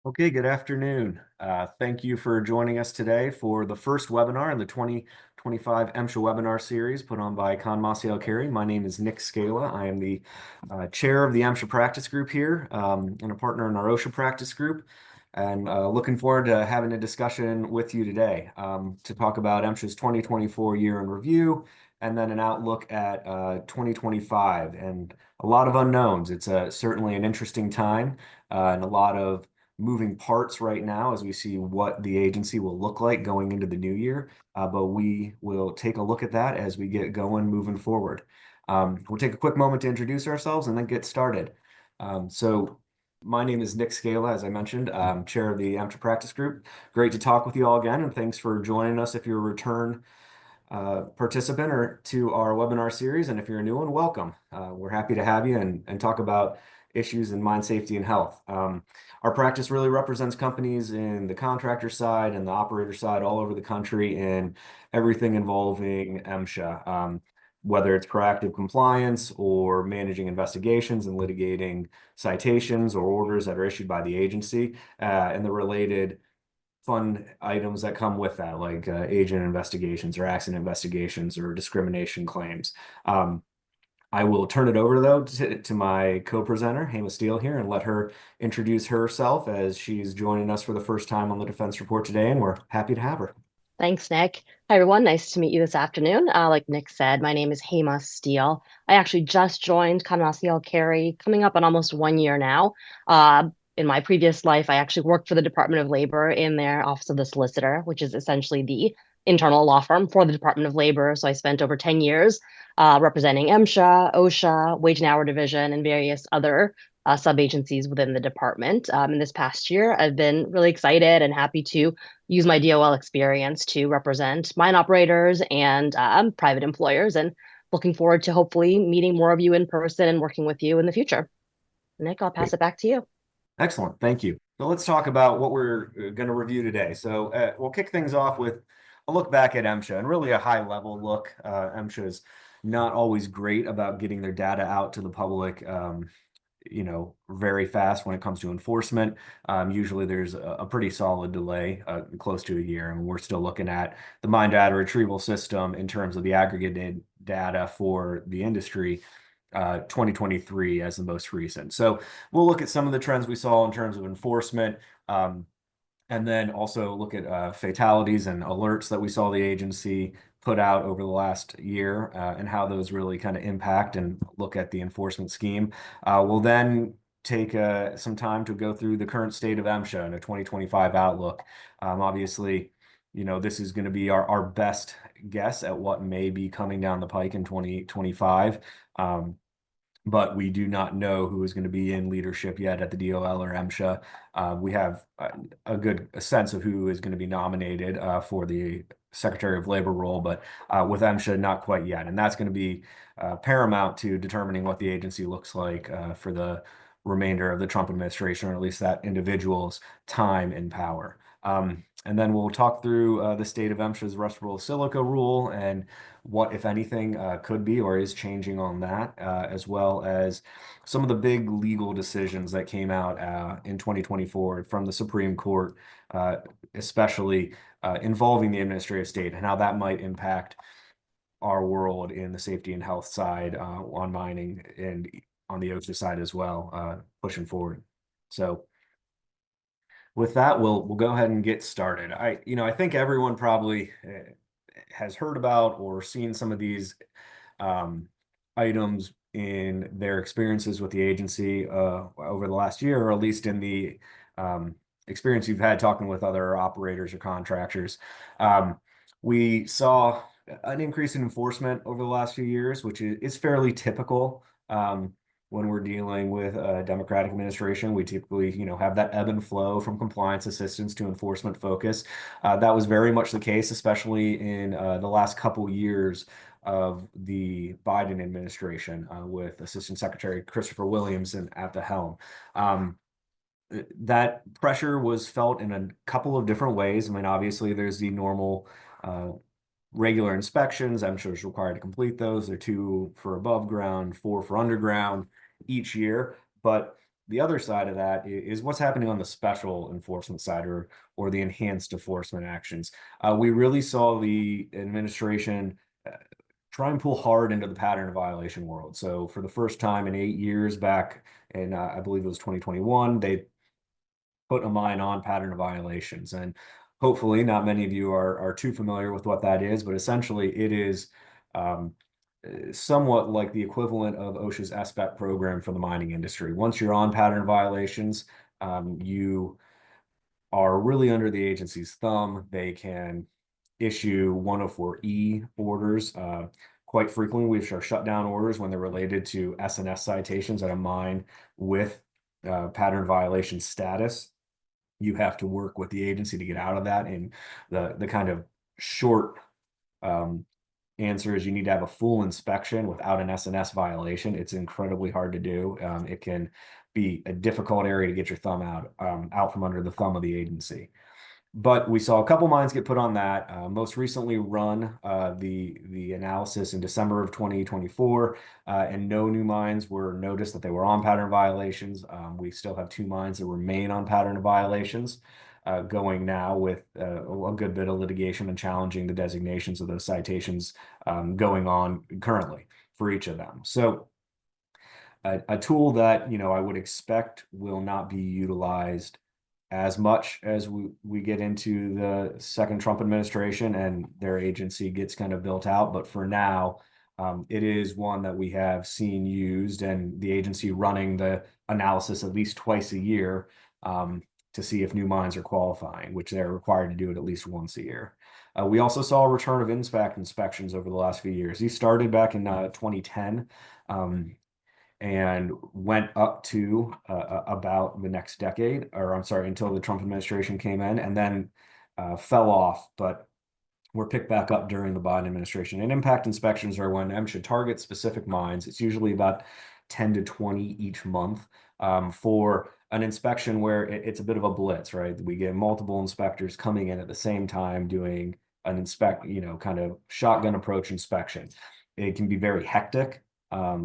Okay, good afternoon. Thank you for joining us today for the first webinar in the 2025 MSHA webinar series put on by Con Carey. My name is Nick Scala. I am the chair of the MSHA practice group here and a partner in our OSHA practice group. And looking forward to having a discussion with you today to talk about MSHA's 2024 year in review and then an outlook at 2025 and a lot of unknowns. It's certainly an interesting time and a lot of moving parts right now as we see what the agency will look like going into the new year. But we will take a look at that as we get going moving forward. We'll take a quick moment to introduce ourselves and then get started. So my name is Nick Scala, as I mentioned, I'm chair of the Amateur Practice Group. Great to talk with you all again, and thanks for joining us if you're a return participant or to our webinar series. And if you're a new one, welcome. We're happy to have you and talk about issues in mine safety and health. Our practice really represents companies in the contractor side and the operator side all over the country in everything involving MSHA, whether it's proactive compliance or managing investigations and litigating citations or orders that are issued by the agency and the related fun items that come with that, like agent investigations or accident investigations or discrimination claims. I will turn it over, though, to my co-presenter, Hema Steele here, and let her introduce herself as she's joining us for the first time on the Defense Report today, and we're happy to have her. Thanks, Nick. Hi, everyone. Nice to meet you this afternoon. Like Nick said, my name is Hema Steele. I actually just joined Con Carey, coming up on almost 1 year now. In my previous life, I actually worked for the Department of Labor in their Office of the Solicitor, which is essentially the internal law firm for the Department of Labor. So I spent over 10 years representing MSHA, OSHA, Wage and Hour Division, and various other sub-agencies within the department. In this past year, I've been really excited and happy to use my DOL experience to represent mine operators and private employers, and looking forward to hopefully meeting more of you in person and working with you in the future. Nick, I'll pass Great. it back to you. Excellent. Thank you. So let's talk about what we're going to review today. So we'll kick things off with a look back at MSHA and really a high level look. MSHA is not always great about getting their data out to the public very fast when it comes to enforcement. Usually there's a pretty solid delay, close to a year, and we're still looking at the mine data retrieval system in terms of the aggregated data for the industry. 2023 as the most recent. So we'll look at some of the trends we saw in terms of enforcement, and then also look at fatalities and alerts that we saw the agency put out over the last year and how those really kind of impact and look at the enforcement scheme. We'll then take some time to go through the current state of MSHA and a 2025 outlook. Obviously, this is going to be our best guess at what may be coming down the pike in 2025. But we do not know who is going to be in leadership yet at the DOL or MSHA. We have a good sense of who is going to be nominated for the Secretary of Labor role, but with MSHA, not quite yet. And that's going to be paramount to determining what the agency looks like for the remainder of the Trump administration, or at least that individual's time in power. And then we'll talk through the state of MSHA's respirable silica rule and what, if anything, could be or is changing on that, as well as some of the big legal decisions that came out in 2024 from the Supreme Court, especially involving the administrative state and how that might impact our world in the safety and health side on mining and on the OSHA side as well, pushing forward. So with that, we'll go ahead and get started. I think everyone probably has heard about or seen some of these items in their experiences with the agency over the last year, or at least in the experience you've had talking with other operators or contractors. We saw an increase in enforcement over the last few years, which is fairly typical. When we're dealing with a Democratic administration, we typically, have that ebb and flow from compliance assistance to enforcement focus. That was very much the case, especially in the last couple years of the Biden administration, with Assistant Secretary Christopher Williamson at the helm. That pressure was felt in a couple of different ways. I mean, obviously, there's the normal regular inspections. MSHA is required to complete those. They're 2 for above ground, 4 for underground each year. But the other side of that is what's happening on the special enforcement side, or the enhanced enforcement actions. We really saw the administration try and pull hard into the pattern of violation world. So for the first time in 8 years back in, I believe it was 2021, they put a mine on pattern of violations. And hopefully not many of you are too familiar with what that is, but essentially it is um, somewhat like the equivalent of OSHA's SBEC program for the mining industry. Once you're on pattern violations, you are really under the agency's thumb. They can issue 104E orders quite frequently, which are shutdown orders when they're related to S&S citations at a mine with pattern violation status. You have to work with the agency to get out of that. And the kind of short um, answer is you need to have a full inspection without an S&S violation. It's incredibly hard to do. It can be a difficult area to get your thumb out from under the thumb of the agency. But we saw a couple mines get put on that. Most recently run the analysis in December of 2024, and no new mines were noticed that they were on pattern violations. We still have 2 mines that remain on pattern violations, going now with a good bit of litigation and challenging the designations of those citations going on currently for each of them. So a tool that I would expect will not be utilized as much as we get into the second Trump administration and their agency gets kind of built out. But for now, it is one that we have seen used, and the agency running the analysis at least twice a year to see if new mines are qualifying, which they're required to do it at least once a year. We also saw a return of inspections over the last few years. These started back in 2010. And went up to about the next decade, or I'm sorry, until the Trump administration came in, and then fell off, but were picked back up during the Biden administration. And impact inspections are when MSHA targets specific mines. It's usually about 10 to 20 each month for an inspection where it's a bit of a blitz, right? We get multiple inspectors coming in at the same time doing an kind of shotgun approach inspection. It can be very hectic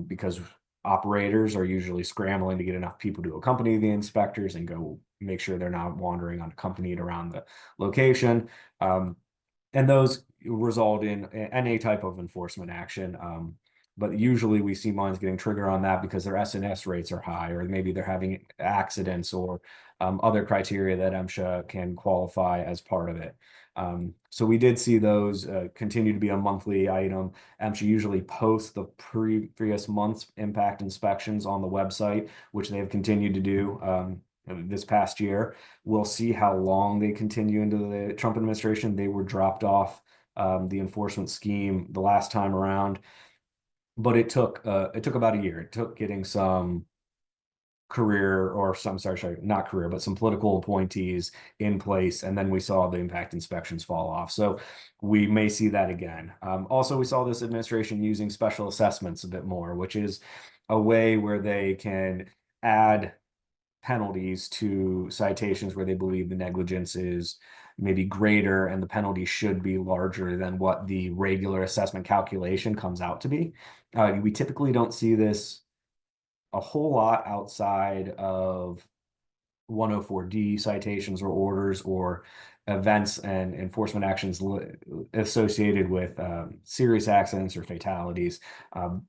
because operators are usually scrambling to get enough people to accompany the inspectors and go make sure they're not wandering unaccompanied around the location. And those result in any type of enforcement action. But usually we see mines getting triggered on that because their S&S rates are high, or maybe they're having accidents or other criteria that MSHA can qualify as part of it. So we did see those continue to be a monthly item. MSHA usually posts the previous month's impact inspections on the website, which they have continued to do this past year. We'll see how long they continue into the Trump administration. They were dropped off the enforcement scheme the last time around, but it took about a year. It took getting some career or some sorry not career but some political appointees in place, and then we saw the impact inspections fall off. So we may see that again. Also, we saw this administration using special assessments a bit more, which is a way where they can add penalties to citations where they believe the negligence is maybe greater and the penalty should be larger than what the regular assessment calculation comes out to be. We typically don't see this a whole lot outside of 104D citations or orders or events and enforcement actions associated with serious accidents or fatalities.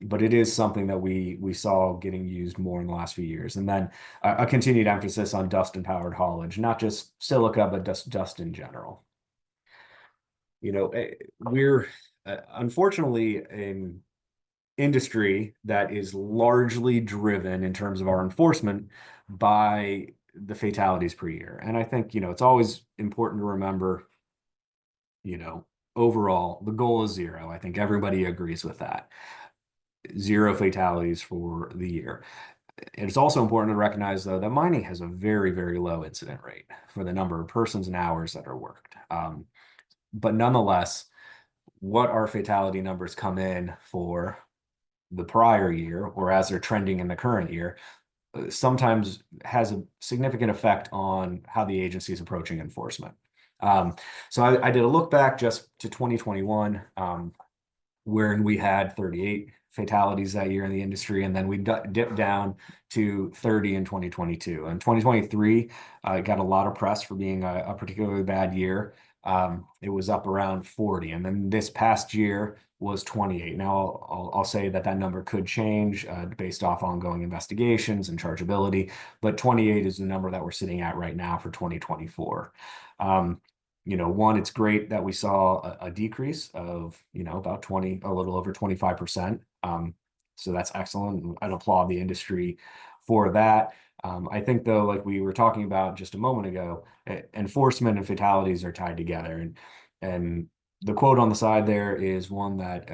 But it is something that we saw getting used more in the last few years. And then a continued emphasis on dust and powered haulage, not just silica, but dust in general. We're unfortunately in industry that is largely driven in terms of our enforcement by the fatalities per year. And I think, it's always important to remember, overall, the goal is zero. I think everybody agrees with that. Zero fatalities for the year. It's also important to recognize, though, that mining has a very, very low incident rate for the number of persons and hours that are worked. But nonetheless, what our fatality numbers come in for the prior year, or as they're trending in the current year, sometimes has a significant effect on how the agency is approaching enforcement. So I did a look back just to 2021, wherein we had 38 fatalities that year in the industry, and then we dipped down to 30 in 2022. And 2023 got a lot of press for being a particularly bad year. It was up around 40, and then this past year was 28. Now I'll say that that number could change based off ongoing investigations and chargeability, but 28 is the number that we're sitting at right now for 2024. One, it's great that we saw a decrease of, about 20, a little over 25%. So that's excellent. I'd applaud the industry for that. I think though, like we were talking about just a moment ago, enforcement and fatalities are tied together. And the quote on the side there is one that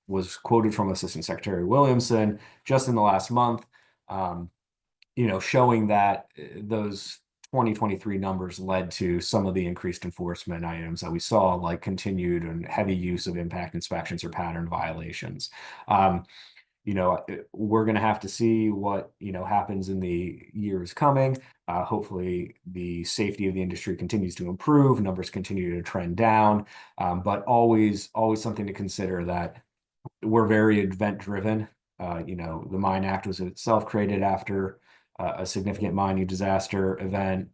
was quoted from Assistant Secretary Williamson just in the last month, showing that those 2023 numbers led to some of the increased enforcement items that we saw, like continued and heavy use of impact inspections or pattern violations. We're going to have to see what, happens in the years coming. Hopefully the safety of the industry continues to improve, numbers continue to trend down, but always something to consider that we're very event driven. The Mine Act was itself created after a significant mining disaster event.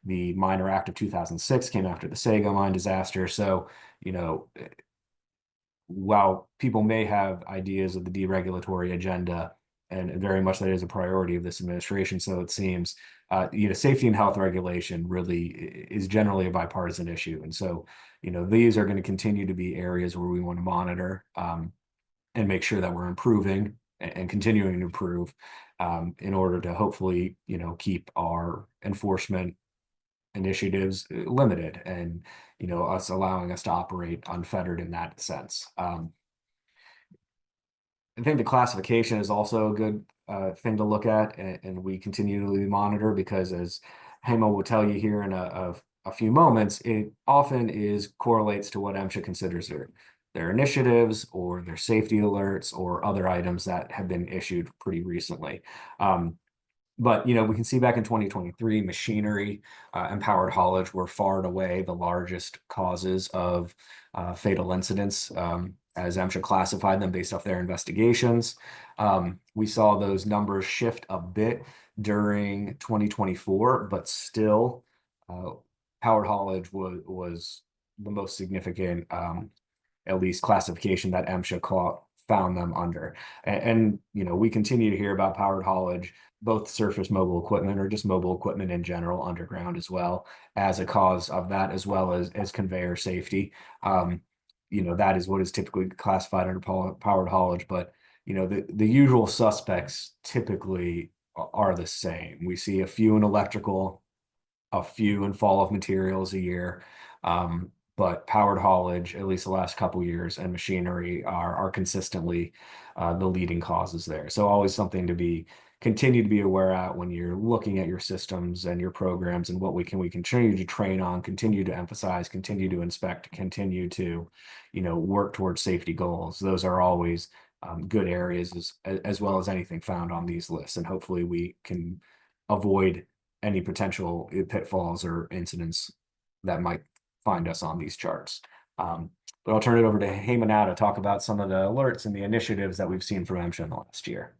The Miner Act of 2006 came after the Sago mine disaster. So, while people may have ideas of the deregulatory agenda, and very much that is a priority of this administration, so it seems, safety and health regulation really is generally a bipartisan issue. And so, these are going to continue to be areas where we want to monitor and make sure that we're improving and continuing to improve in order to hopefully, keep our enforcement initiatives limited and, us allowing us to operate unfettered in that sense. I think the classification is also a good thing to look at, and we continually monitor, because as Hemo will tell you here in a few moments, it often correlates to what MSHA considers their initiatives or their safety alerts or other items that have been issued pretty recently. But, we can see back in 2023, machinery and powered haulage were far and away the largest causes of fatal incidents, as MSHA classified them based off their investigations. We saw those numbers shift a bit during 2024, but still powered haulage was the most significant, at least classification that MSHA found them under. And we continue to hear about powered haulage, both surface mobile equipment or just mobile equipment in general, underground as well, as a cause of that, as well as conveyor safety. That is what is typically classified under powered haulage, but the usual suspects typically are the same. We see a few in electrical, a few in fall of materials a year, but powered haulage, at least the last couple years, and machinery are consistently the leading causes there. So always something to continue to be aware at when you're looking at your systems and your programs, and what we continue to train on, continue to emphasize, continue to inspect, continue to, work towards safety goals. Those are always good areas, as well as anything found on these lists. And hopefully we can avoid any potential pitfalls or incidents that might find us on these charts. But I'll turn it over to Heyman now to talk about some of the alerts and the initiatives that we've seen from MSHA in the last year.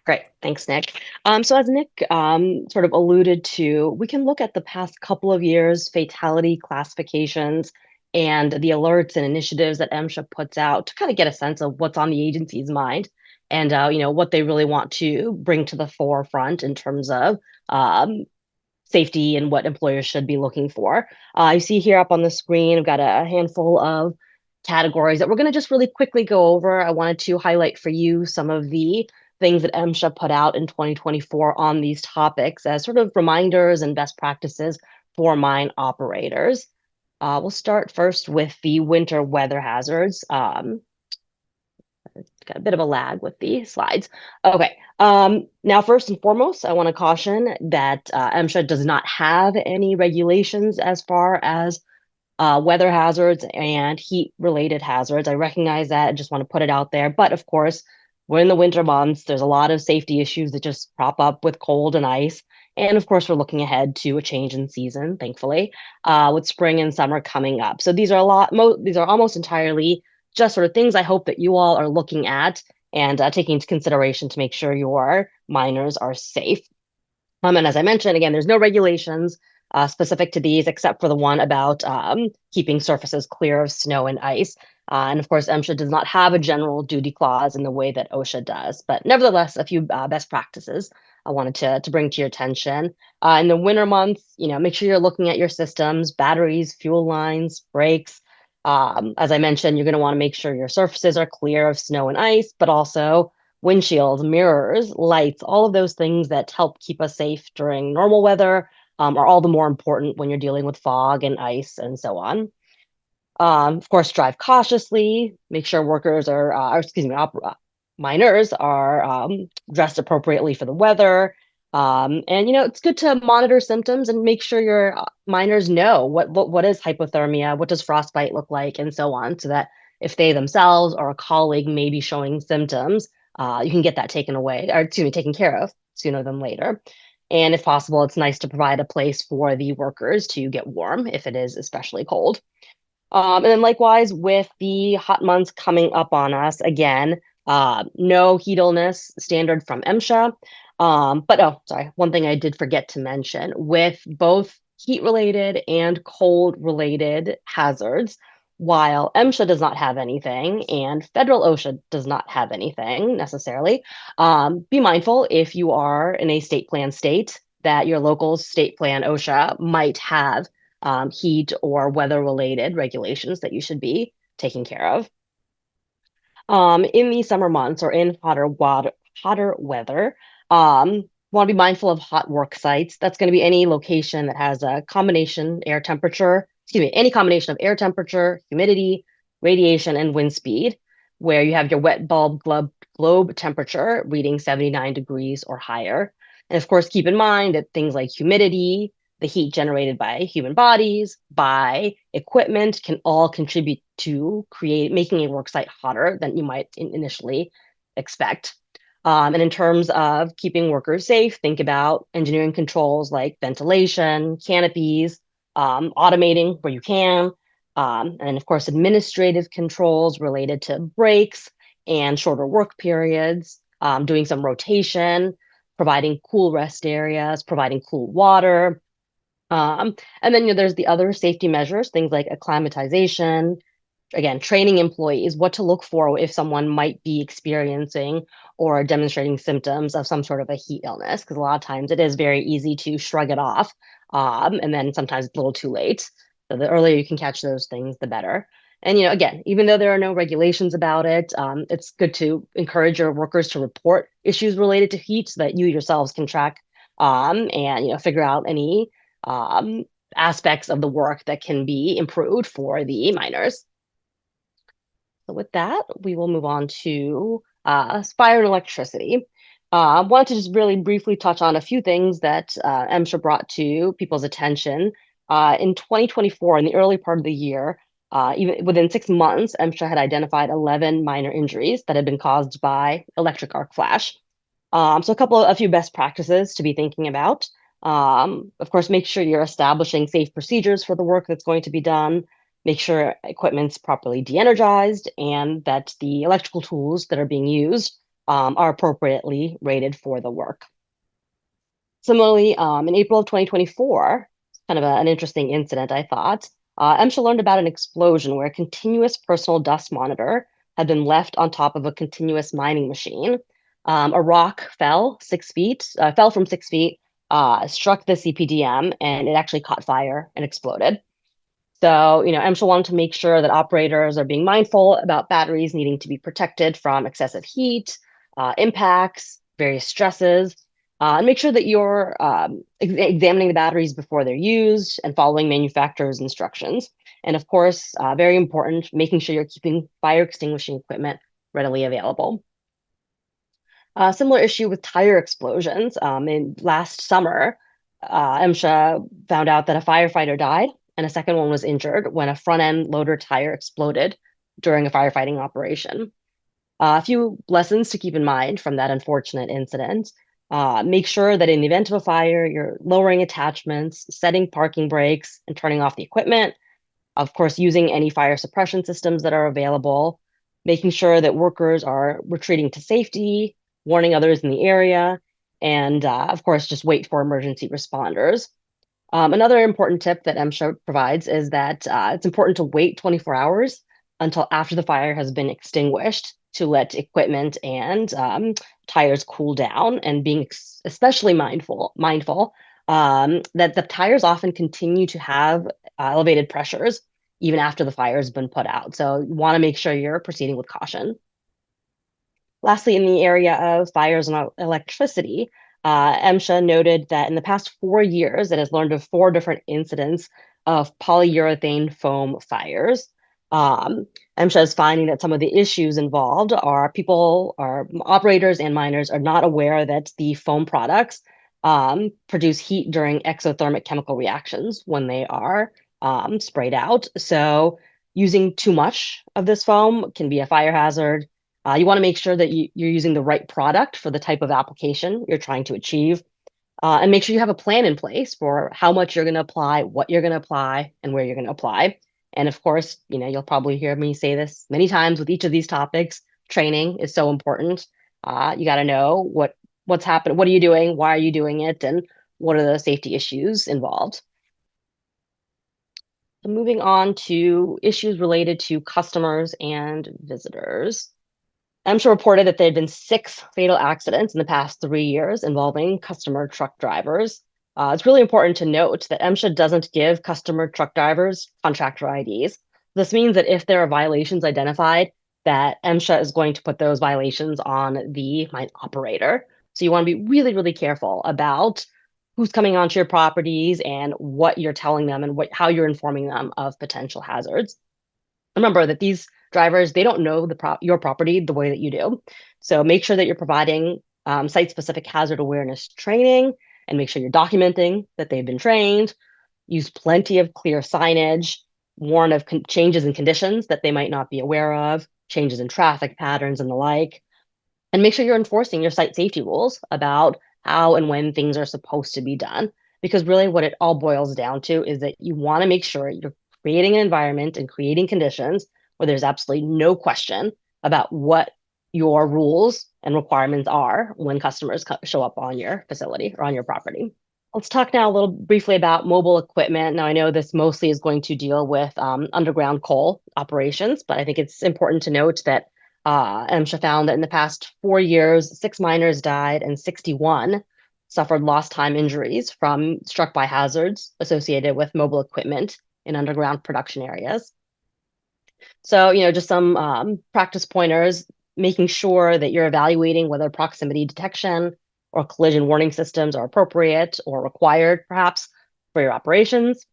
Great. Thanks, Nick. So as Nick sort of alluded to, we can look at the past couple of years' fatality classifications and the alerts and initiatives that MSHA puts out to kind of get a sense of what's on the agency's mind and what they really want to bring to the forefront in terms of safety and what employers should be looking for. You see here up on the screen, I've got a handful of categories that we're going to just really quickly go over. I wanted to highlight for you some of the things that MSHA put out in 2024 on these topics as sort of reminders and best practices for mine operators. We'll start first with the winter weather hazards. Got a bit of a lag with the slides. Okay. Now, first and foremost, I want to caution that MSHA does not have any regulations as far as weather hazards and heat-related hazards. I recognize that. I just want to put it out there. But of course, we're in the winter months. There's a lot of safety issues that just crop up with cold and ice. And of course, we're looking ahead to a change in season, thankfully, with spring and summer coming up. So these are almost entirely just sort of things I hope that you all are looking at and taking into consideration to make sure your miners are safe. And as I mentioned, again, there's no regulations specific to these except for the one about keeping surfaces clear of snow and ice. And of course, MSHA does not have a general duty clause in the way that OSHA does. But nevertheless, a few best practices I wanted to bring to your attention. In the winter months, make sure you're looking at your systems, batteries, fuel lines, brakes. As I mentioned, you're going to want to make sure your surfaces are clear of snow and ice, but also windshields, mirrors, lights, all of those things that help keep us safe during normal weather are all the more important when you're dealing with fog and ice and so on. Of course, drive cautiously, make sure workers are, or excuse me, miners are dressed appropriately for the weather. And it's good to monitor symptoms and make sure your miners know what is hypothermia, what does frostbite look like, and so on, so that if they themselves or a colleague may be showing symptoms, you can get that taken away, or excuse me, taken care of sooner than later. And if possible, it's nice to provide a place for the workers to get warm if it is especially cold. And then likewise with the hot months coming up on us, again, no heat illness standard from MSHA. But oh, sorry, one thing I did forget to mention with both heat related and cold related hazards, while MSHA does not have anything and federal OSHA does not have anything necessarily, be mindful if you are in a state plan state that your local state plan OSHA might have heat or weather related regulations that you should be taking care of. In the summer months or in hotter weather, want to be mindful of hot work sites. That's going to be any location that has a combination air temperature, excuse me, any combination of air temperature, humidity, radiation, and wind speed, where you have your wet bulb globe temperature reading 79 degrees or higher. And of course, keep in mind that things like humidity, the heat generated by human bodies, by equipment, can all contribute to making a work site hotter than you might initially expect. And in terms of keeping workers safe, think about engineering controls like ventilation, canopies, automating where you can, and of course, administrative controls related to breaks and shorter work periods, doing some rotation, providing cool rest areas, providing cool water, and then there's the other safety measures, things like acclimatization, again, training employees what to look for if someone might be experiencing or demonstrating symptoms of some sort of a heat illness, because a lot of times it is very easy to shrug it off, and then sometimes it's a little too late. So the earlier you can catch those things, the better. And again, even though there are no regulations about it, it's good to encourage your workers to report issues related to heat so that you yourselves can track and figure out any um, aspects of the work that can be improved for the miners. So with that, we will move on to fire and electricity. I wanted to just really briefly touch on a few things that MSHA brought to people's attention. In 2024, in the early part of the year, even within 6 months, MSHA had identified 11 minor injuries that had been caused by electric arc flash. So a few best practices to be thinking about. Of course, make sure you're establishing safe procedures for the work that's going to be done. Make sure equipment's properly de-energized and that the electrical tools that are being used are appropriately rated for the work. Similarly, in April of 2024, kind of an interesting incident, I thought, MSHA learned about an explosion where a continuous personal dust monitor had been left on top of a continuous mining machine. A rock fell from 6 feet, struck the CPDM, and it actually caught fire and exploded. So, MSHA wanted to make sure that operators are being mindful about batteries needing to be protected from excessive heat, impacts, various stresses, and make sure that you're examining the batteries before they're used and following manufacturer's instructions. And of course, very important, making sure you're keeping fire extinguishing equipment readily available. Similar issue with tire explosions. In last summer, MSHA found out that a firefighter died and a second one was injured when a front end loader tire exploded during a firefighting operation. A few lessons to keep in mind from that unfortunate incident. Make sure that in the event of a fire, you're lowering attachments, setting parking brakes, and turning off the equipment. Of course, using any fire suppression systems that are available. making sure that workers are retreating to safety, warning others in the area, and of course, just wait for emergency responders. Another important tip that MSHA provides is that it's important to wait 24 hours until after the fire has been extinguished to let equipment and tires cool down, and being especially mindful that the tires often continue to have elevated pressures even after the fire has been put out. So you want to make sure you're proceeding with caution. Lastly, in the area of fires and electricity, MSHA noted that in the past 4 years, it has learned of 4 different incidents of polyurethane foam fires. Um, MSHA is finding that some of the issues involved are operators and miners are not aware that the foam products produce heat during exothermic chemical reactions when they are sprayed out. So using too much of this foam can be a fire hazard. You want to make sure that you're using the right product for the type of application you're trying to achieve, and make sure you have a plan in place for how much you're going to apply, what you're going to apply, and where you're going to apply. And of course, you'll probably hear me say this many times with each of these topics. Training is so important. You got to know what's happening, what are you doing, why are you doing it, and what are the safety issues involved. So moving on to issues related to customers and visitors. MSHA reported that there had been 6 fatal accidents in the past 3 years involving customer truck drivers. It's really important to note that MSHA doesn't give customer truck drivers contractor IDs. This means that if there are violations identified, that MSHA is going to put those violations on the mine operator. So you want to be really, really careful about who's coming onto your properties and what you're telling them and how you're informing them of potential hazards. Remember that these drivers, they don't know your property the way that you do. So make sure that you're providing site-specific hazard awareness training, and make sure you're documenting that they've been trained. Use plenty of clear signage, warn of changes in conditions that they might not be aware of, changes in traffic patterns and the like, and make sure you're enforcing your site safety rules about how and when things are supposed to be done. Because really, what it all boils down to is that you want to make sure you're creating an environment and creating conditions where there's absolutely no question about what your rules and requirements are when customers show up on your facility or on your property. Let's talk now a little briefly about mobile equipment. Now, I know this mostly is going to deal with underground coal operations, but I think it's important to note that MSHA found that in the past 4 years, 6 miners died and 61 suffered lost time injuries from struck by hazards associated with mobile equipment in underground production areas. So, just some practice pointers, making sure that you're evaluating whether proximity detection or collision warning systems are appropriate or required, perhaps, for your operations.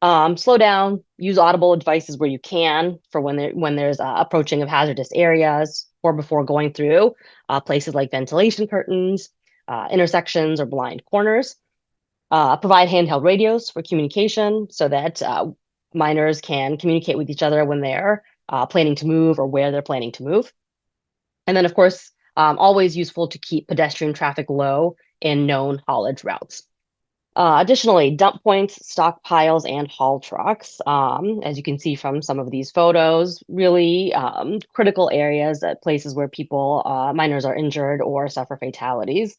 Slow down, use audible devices where you can for when there's approaching of hazardous areas or before going through places like ventilation curtains, intersections, or blind corners. Provide handheld radios for communication so that miners can communicate with each other when they're planning to move or where they're planning to move. And then, of course, always useful to keep pedestrian traffic low in known haulage routes. Additionally, dump points, stockpiles, and haul trucks, as you can see from some of these photos, really critical areas at places where miners are injured or suffer fatalities.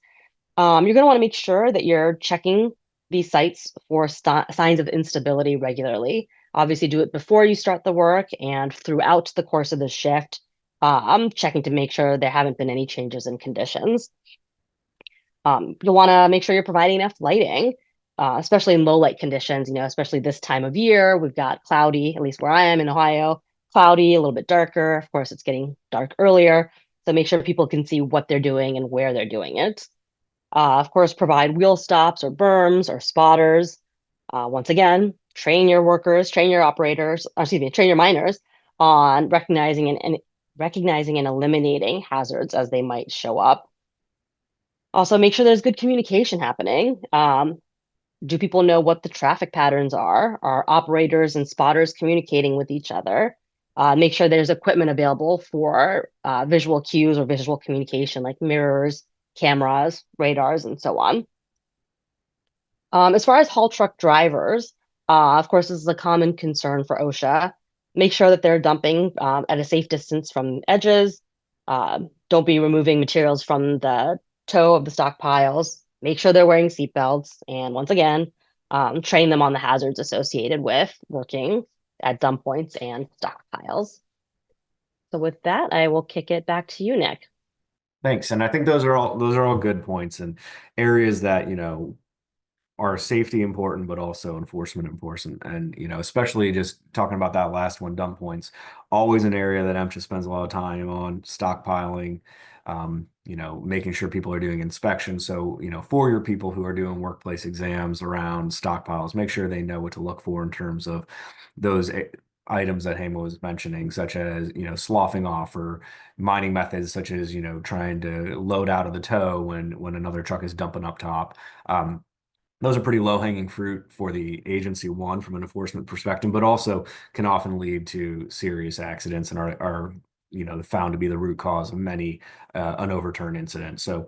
You're going to want to make sure that you're checking these sites for signs of instability regularly. Obviously, do it before you start the work and throughout the course of the shift. I'm checking to make sure there haven't been any changes in conditions. You'll want to make sure you're providing enough lighting, especially in low light conditions, especially this time of year. We've got cloudy, at least where I am in Ohio, cloudy, a little bit darker. Of course, it's getting dark earlier. So make sure people can see what they're doing and where they're doing it. Of course, provide wheel stops or berms or spotters. Once again, train your workers, train your operators, train your miners on recognizing and eliminating hazards as they might show up. Also, make sure there's good communication happening. Do people know what the traffic patterns are? Are operators and spotters communicating with each other? Make sure there's equipment available for visual cues or visual communication like mirrors, cameras, radars, and so on. As far as haul truck drivers, of course, this is a common concern for OSHA. make sure that they're dumping at a safe distance from edges. Don't be removing materials from the toe of the stockpiles. Make sure they're wearing seatbelts. And once again, train them on the hazards associated with working at dump points and stockpiles. So with that, I will kick it back to you, Nick. Thanks. And I think those are all good points and areas that, are safety important, but also enforcement important. And, especially just talking about that last one, dump points, always an area that MSHA spends a lot of time on stockpiling, making sure people are doing inspections. So, for your people who are doing workplace exams around stockpiles, make sure they know what to look for in terms of those items that Hema was mentioning, such as, sloughing off or mining methods, such as, trying to load out of the tow when another truck is dumping up top. Those are pretty low hanging fruit for the agency, one, from an enforcement perspective, but also can often lead to serious accidents and are found to be the root cause of many an overturn incident. So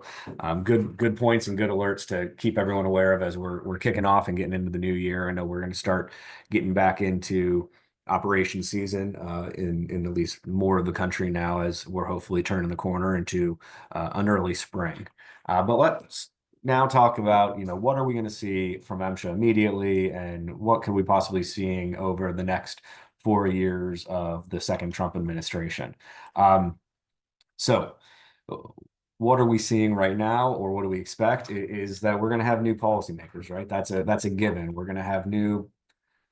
good points and good alerts to keep everyone aware of as we're kicking off and getting into the new year. I know we're going to start getting back into operation season in at least more of the country now, as we're hopefully turning the corner into an early spring. But let's now talk about, what are we going to see from MSHA immediately, and what could we possibly seeing over the next 4 years of the second Trump administration. So what are we seeing right now, or what do we expect is that we're going to have new policymakers, right? That's a given. We're going to have new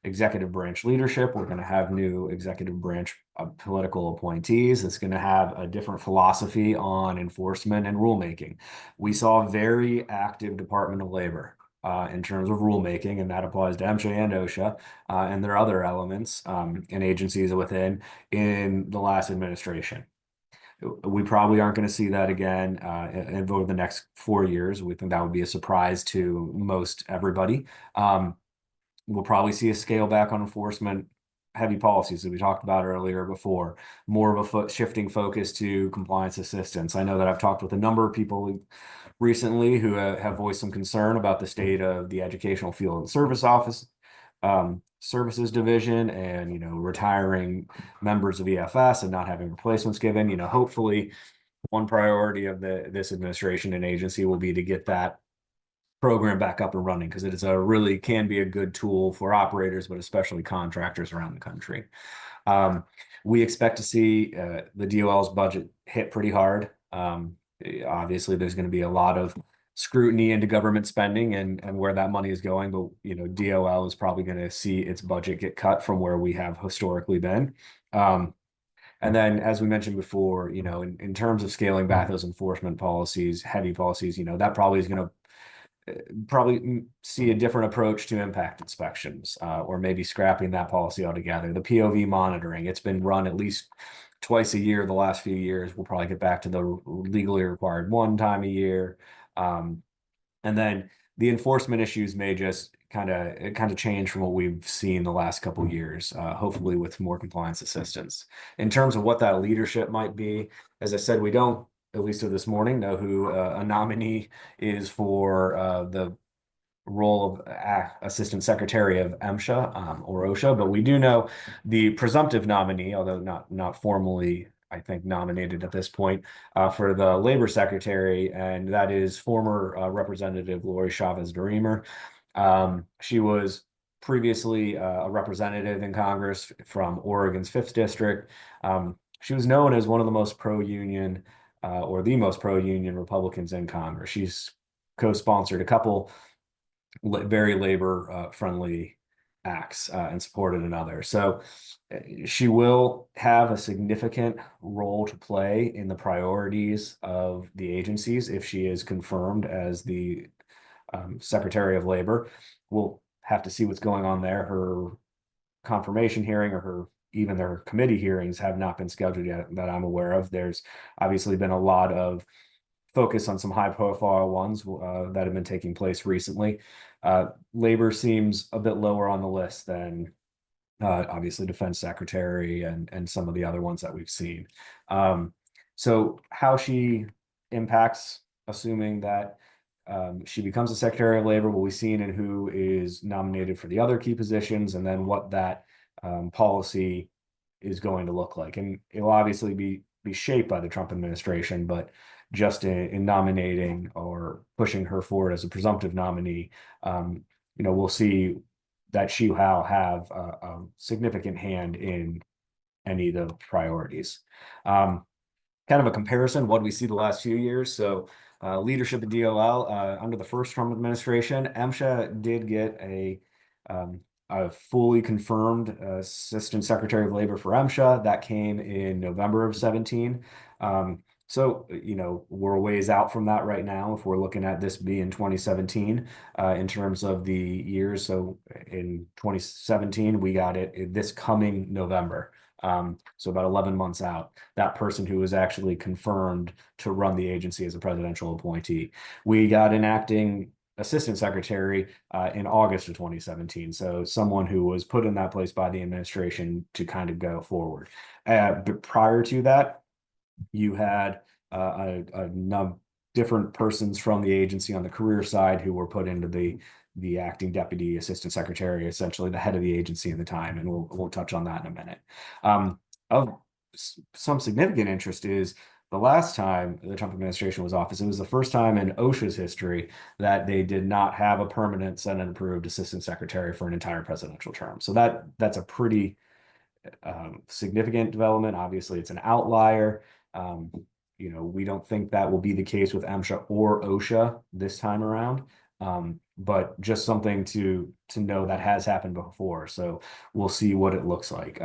executive branch leadership. We're going to have new executive branch political appointees. That's going to have a different philosophy on enforcement and rulemaking. We saw a very active Department of Labor in terms of rulemaking, and that applies to MSHA and OSHA, and there are other elements and agencies within in the last administration. We probably aren't going to see that again over the next 4 years. We think that would be a surprise to most everybody. We'll probably see a scale back on enforcement heavy policies that we talked about earlier before, more of a shifting focus to compliance assistance. I know that I've talked with a number of people recently who have voiced some concern about the state of the Educational Field and Service Office Services Division, and retiring members of EFS and not having replacements given. Hopefully one priority of this administration and agency will be to get that program back up and running, because it is really can be a good tool for operators, but especially contractors around the country. We expect to see the DOL's budget hit pretty hard. Obviously, there's going to be a lot of scrutiny into government spending and where that money is going, but DOL is probably going to see its budget get cut from where we have historically been. And then, as we mentioned before, in terms of scaling back those enforcement policies, heavy policies, that probably is going to probably see a different approach to impact inspections, or maybe scrapping that policy altogether. The POV monitoring, it's been run at least twice a year the last few years. We'll probably get back to the legally required one time a year. And then the enforcement issues may just kind of change from what we've seen the last couple of years, hopefully with more compliance assistance. In terms of what that leadership might be, as I said, we don't, at least of this morning, know who a nominee is for the role of Assistant Secretary of MSHA or OSHA, but we do know the presumptive nominee, although not formally, I think, nominated at this point, for the Labor Secretary, and that is former Representative Lori Chavez-DeRemer. She was previously a representative in Congress from Oregon's 5th District. She was known as one of the most pro-union or the most pro-union Republicans in Congress. She's co-sponsored a couple very labor-friendly acts and supported another. So she will have a significant role to play in the priorities of the agencies if she is confirmed as the Secretary of Labor. We'll have to see what's going on there. Her confirmation hearing or even their committee hearings have not been scheduled yet that I'm aware of. There's obviously been a lot of focus on some high profile ones that have been taking place recently. Labor seems a bit lower on the list than obviously Defense Secretary and some of the other ones that we've seen. So how she impacts, assuming that she becomes a Secretary of Labor, will be seen in who is nominated for the other key positions, and then what that policy is going to look like. And it'll obviously be shaped by the Trump administration, but just in nominating or pushing her forward as a presumptive nominee, we'll see that she will have a significant hand in any of the priorities. Kind of a comparison, what do we see the last few years? So leadership at DOL under the first Trump administration, MSHA did get a fully confirmed Assistant Secretary of Labor for MSHA. That came in November of 17. So, we're a ways out from that right now if we're looking at this being 2017 in terms of the years. So in 2017, we got it this coming November. So about 11 months out, that person who was actually confirmed to run the agency as a presidential appointee. We got an acting assistant secretary in August of 2017. So someone who was put in that place by the administration to kind of go forward. But prior to that, you had different persons from the agency on the career side who were put into the acting deputy assistant secretary, essentially the head of the agency at the time, and we'll touch on that in a minute. Of some significant interest is the last time the Trump administration was office, it was the first time in OSHA's history that they did not have a permanent Senate-approved assistant secretary for an entire presidential term. So that's a pretty significant development. Obviously, it's an outlier. We don't think that will be the case with MSHA or OSHA this time around. But just something to know that has happened before. So we'll see what it looks like.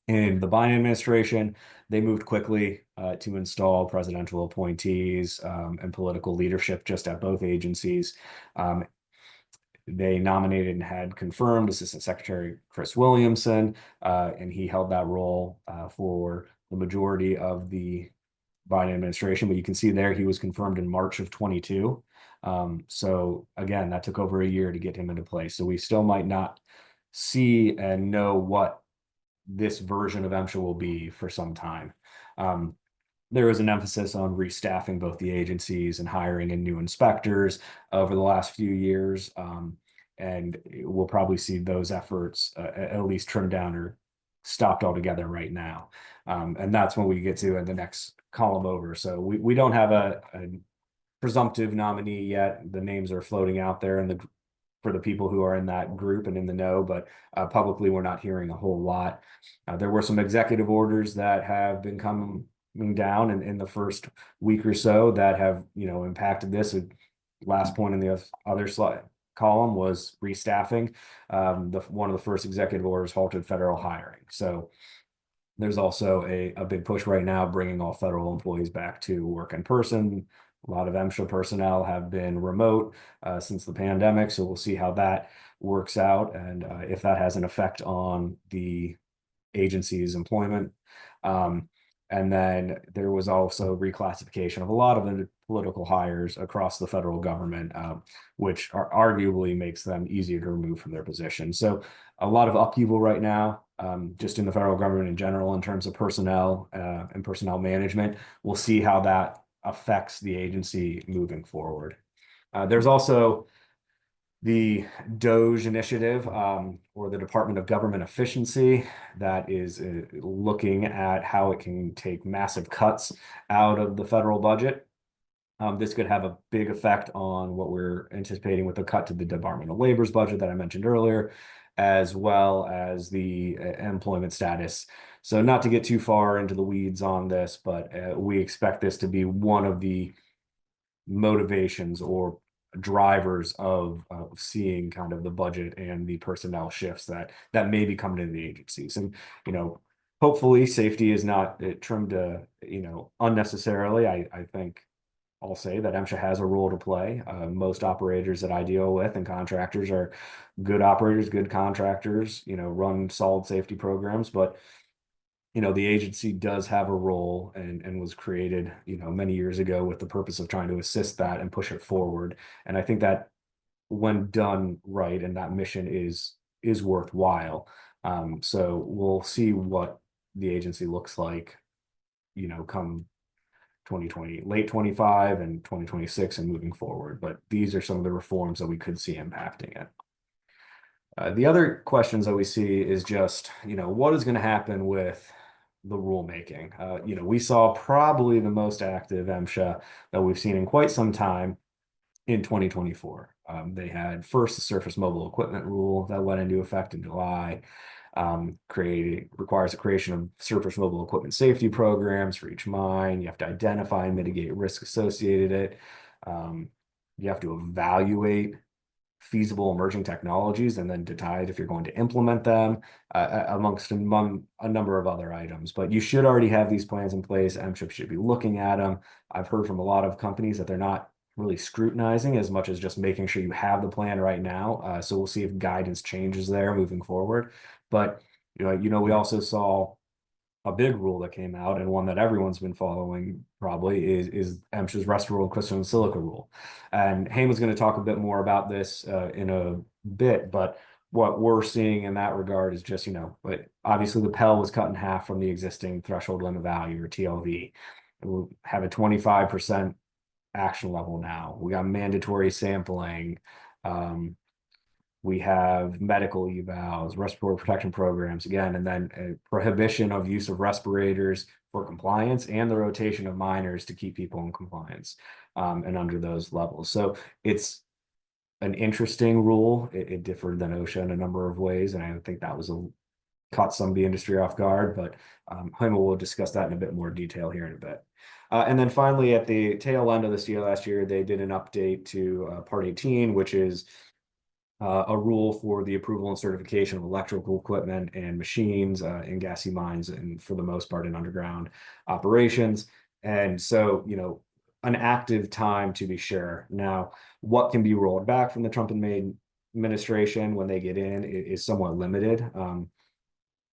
In the Biden administration, they moved quickly to install presidential appointees and political leadership just at both agencies. They nominated and had confirmed Assistant Secretary Chris Williamson, and he held that role for the majority of the Biden administration. But you can see there he was confirmed in March of 22. So again, that took over a year to get him into place. So we still might not see and know what this version of MSHA will be for some time. There is an emphasis on restaffing both the agencies and hiring in new inspectors over the last few years. And we'll probably see those efforts at least trimmed down or stopped altogether right now. And that's when we get to the next column over. So we don't have a presumptive nominee yet. The names are floating out there and for the people who are in that group and in the know, but publicly we're not hearing a whole lot. There were some executive orders that have been coming down in the first week or so that have impacted this. Last point in the other slide column was restaffing. One of the first executive orders halted federal hiring. So there's also a big push right now bringing all federal employees back to work in person. A lot of MSHA personnel have been remote since the pandemic, so we'll see how that works out and if that has an effect on the agency's employment. And then there was also reclassification of a lot of the political hires across the federal government, which arguably makes them easier to remove from their position. So a lot of upheaval right now, just in the federal government in general, in terms of personnel and personnel management. We'll see how that affects the agency moving forward. There's also the DOGE initiative, or the Department of Government Efficiency, that is looking at how it can take massive cuts out of the federal budget. This could have a big effect on what we're anticipating with the cut to the Department of Labor's budget that I mentioned earlier, as well as the employment status. So not to get too far into the weeds on this, but we expect this to be one of the motivations or drivers of seeing kind of the budget and the personnel shifts that may be coming into the agencies. And hopefully safety is not trimmed unnecessarily. I think I'll say that MSHA has a role to play. Most operators that I deal with and contractors are good operators, good contractors, run solid safety programs, but the agency does have a role and was created, many years ago with the purpose of trying to assist that and push it forward. And I think that when done right, and that mission is worthwhile. So we'll see what the agency looks like, come 2020, late 25 and 2026 and moving forward. But these are some of the reforms that we could see impacting it. The other questions that we see is just, what is going to happen with the rulemaking? We saw probably the most active MSHA that we've seen in quite some time in 2024. They had first the surface mobile equipment rule that went into effect in July. Requires the creation of surface mobile equipment safety programs for each mine. You have to identify and mitigate risk associated it. You have to evaluate feasible emerging technologies and then decide if you're going to implement them, among a number of other items. But you should already have these plans in place. MSHA should be looking at them. I've heard from a lot of companies that they're not really scrutinizing as much as just making sure you have the plan right now. So we'll see if guidance changes there moving forward. But we also saw a big rule that came out, and one that everyone's been following probably is MSHA's rest rule crystalline silica rule. And Hayman's going to talk a bit more about this in a bit, but what we're seeing in that regard is just, obviously the Pell was cut in half from the existing threshold limit value, or TLV. We have a 25% action level now. We got mandatory sampling. We have medical evals, respiratory protection programs again, and then a prohibition of use of respirators for compliance and the rotation of miners to keep people in compliance and under those levels. So it's an interesting rule. It differed than OSHA in a number of ways, and I think that caught some of the industry off guard, but Jaime will discuss that in a bit more detail here in a bit. And then finally, at the tail end of this year last year, they did an update to Part 18, which is a rule for the approval and certification of electrical equipment and machines in gassy mines, and for the most part in underground operations. And so, an active time to be sure. Now, what can be rolled back from the Trump administration when they get in is somewhat limited.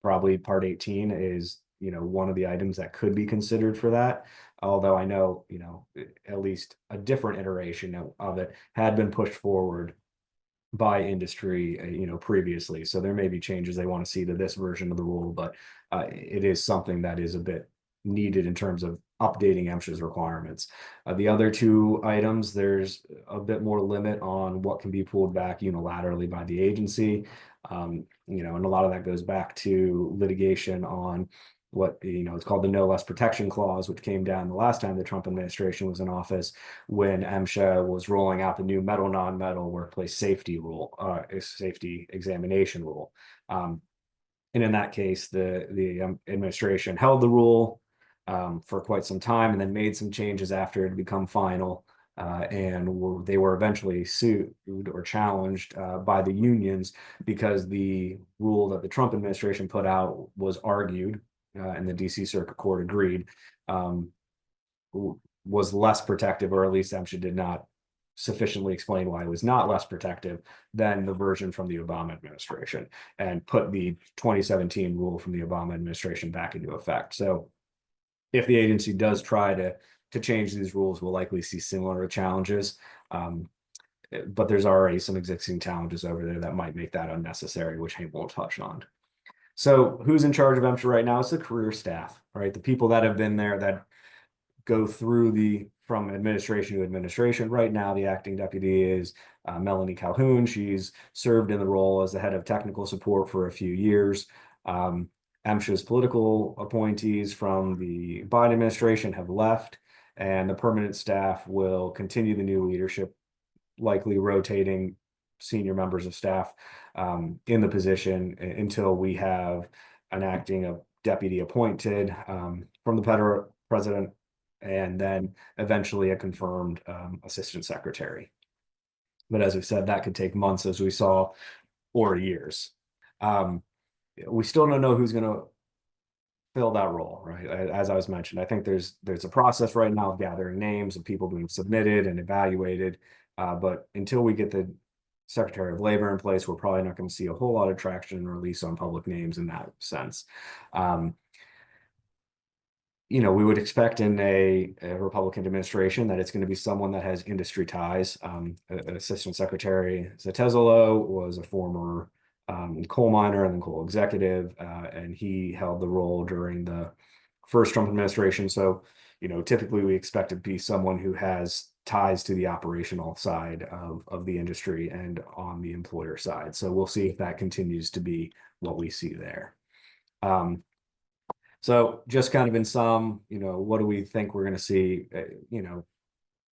Probably Part 18 is, one of the items that could be considered for that. Although I know, at least a different iteration of it had been pushed forward by industry, previously. So there may be changes they want to see to this version of the rule, but it is something that is a bit needed in terms of updating MSHA's requirements. The other two items, there's a bit more limit on what can be pulled back unilaterally by the agency. And a lot of that goes back to litigation on what it's called the no less protection clause, which came down the last time the Trump administration was in office, when MSHA was rolling out the new metal non-metal workplace safety rule, safety examination rule. And in that case, the administration held the rule for quite some time, and then made some changes after it had become final. And they were eventually sued or challenged by the unions, because the rule that the Trump administration put out was argued, and the DC Circuit Court agreed, was less protective, or at least MSHA did not sufficiently explain why it was not less protective than the version from the Obama administration, and put the 2017 rule from the Obama administration back into effect. So if the agency does try to change these rules, we'll likely see similar challenges. But there's already some existing challenges over there that might make that unnecessary, which Hank will touch on. So who's in charge of MSHA right now? It's the career staff, right? The people that have been there, that go through from administration to administration. Right now, the acting deputy is Melanie Calhoun. She's served in the role as the head of technical support for a few years. MSHA's political appointees from the Biden administration have left, and the permanent staff will continue the new leadership, likely rotating senior members of staff in the position until we have an acting deputy appointed from the federal president, and then eventually a confirmed assistant secretary. But as we said, that could take months, as we saw, or years. We still don't know who's going to fill that role, right? As I was mentioned, I think there's a process right now of gathering names of people being submitted and evaluated. But until we get the Secretary of Labor in place, we're probably not going to see a whole lot of traction and release on public names in that sense. We would expect in a Republican administration that it's going to be someone that has industry ties. Assistant Secretary Zetezolo was a former coal miner and then coal executive, and he held the role during the first Trump administration. So, typically we expect it to be someone who has ties to the operational side of the industry and on the employer side. So we'll see if that continues to be what we see there. So just kind of in sum, what do we think we're going to see?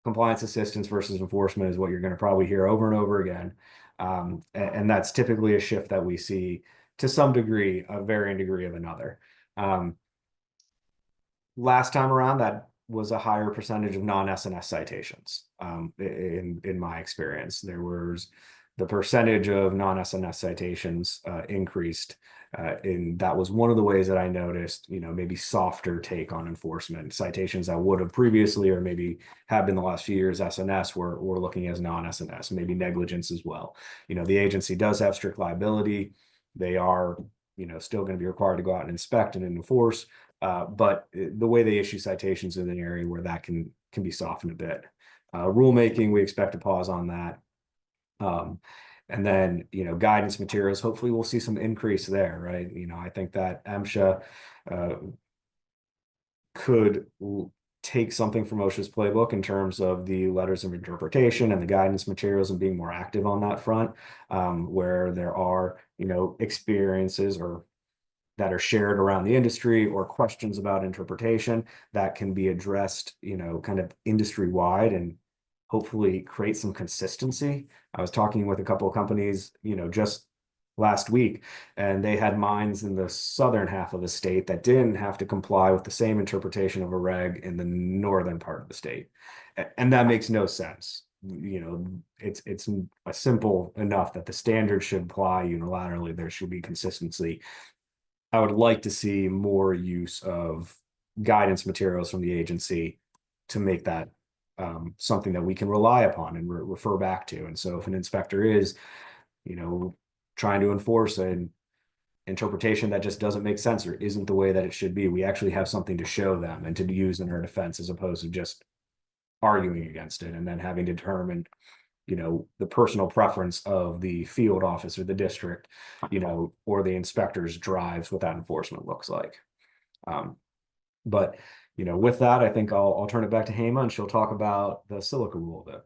Compliance assistance versus enforcement is what you're going to probably hear over and over again. And that's typically a shift that we see to some degree, a varying degree of another. Last time around, that was a higher percentage of non-SNS citations. In my experience, there was the percentage of non-SNS citations increased. And that was one of the ways that I noticed, maybe softer take on enforcement. Citations that would have previously, or maybe have been the last few years, SNS were looking as non-SNS, maybe negligence as well. The agency does have strict liability. They are, still going to be required to go out and inspect and enforce. But the way they issue citations is an area where that can be softened a bit. Rulemaking, we expect to pause on that. And then, guidance materials, hopefully we'll see some increase there, right? I think that MSHA could take something from OSHA's playbook in terms of the letters of interpretation and the guidance materials and being more active on that front, where there are, experiences or that are shared around the industry or questions about interpretation that can be addressed, kind of industry wide and hopefully create some consistency. I was talking with a couple of companies, just last week, and they had mines in the southern half of the state that didn't have to comply with the same interpretation of a reg in the northern part of the state. And that makes no sense. It's a simple enough that the standard should apply unilaterally. There should be consistency. I would like to see more use of guidance materials from the agency to make that something that we can rely upon and refer back to. And so if an inspector is, trying to enforce an interpretation that just doesn't make sense or isn't the way that it should be, we actually have something to show them and to use in our defense, as opposed to just arguing against it and then having to determine the personal preference of the field officer, the district, or the inspectors drives what that enforcement looks like. But with that, I think I'll turn it back to Hema and she'll talk about the silica rule a bit.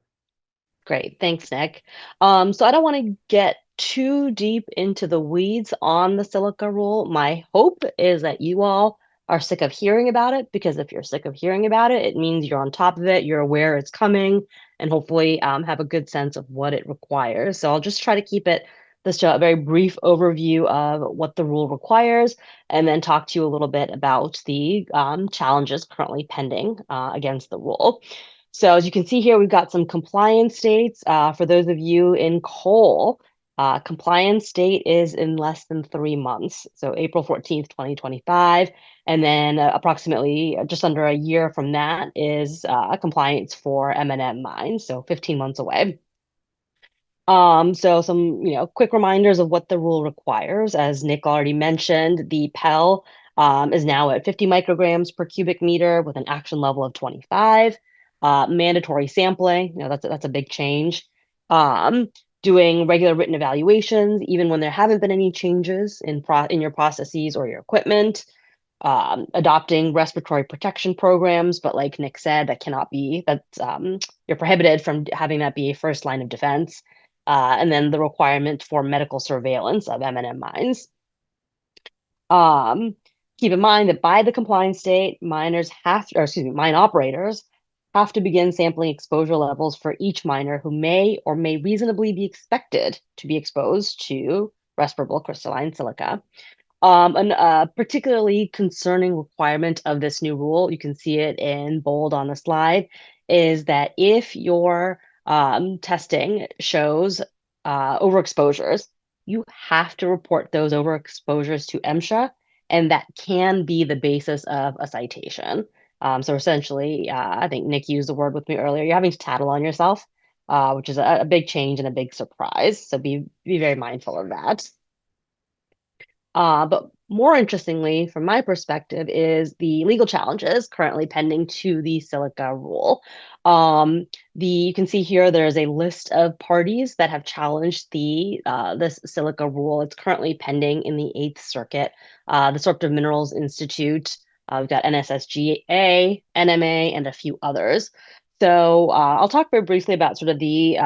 Great. Thanks, Nick. So I don't want to get too deep into the weeds on the silica rule. My hope is that you all are sick of hearing about it, because if you're sick of hearing about it, it means you're on top of it, you're aware it's coming, and hopefully have a good sense of what it requires. So I'll just try to keep this a very brief overview of what the rule requires, and then talk to you a little bit about the challenges currently pending against the rule. So as you can see here, we've got some compliance dates. For those of you in coal, compliance date is in less than 3 months. So April 14th, 2025. And then approximately just under a year from that is compliance for M&M mines. So 15 months away. So some, quick reminders of what the rule requires. As Nick already mentioned, the PEL is now at 50 micrograms per cubic meter with an action level of 25. Mandatory sampling, that's a big change. Doing regular written evaluations, even when there haven't been any changes in your processes or your equipment. Adopting respiratory protection programs, but like Nick said, you're prohibited from having that be a first line of defense. And then the requirement for medical surveillance of M&M mines. Keep in mind that by the compliance date, mine operators have to begin sampling exposure levels for each miner who may or may reasonably be expected to be exposed to respirable crystalline silica. A particularly concerning requirement of this new rule, you can see it in bold on the slide, is that if your testing shows overexposures, you have to report those overexposures to MSHA, and that can be the basis of a citation. So essentially, I think Nick used the word with me earlier, you're having to tattle on yourself, which is a big change and a big surprise. So be very mindful of that. But more interestingly, from my perspective, is the legal challenges currently pending to the silica rule. You can see here there's a list of parties that have challenged this silica rule. It's currently pending in the Eighth Circuit. The Disruptive Minerals Institute, we've got NSSGA, NMA, and a few others. I'll talk very briefly about sort of the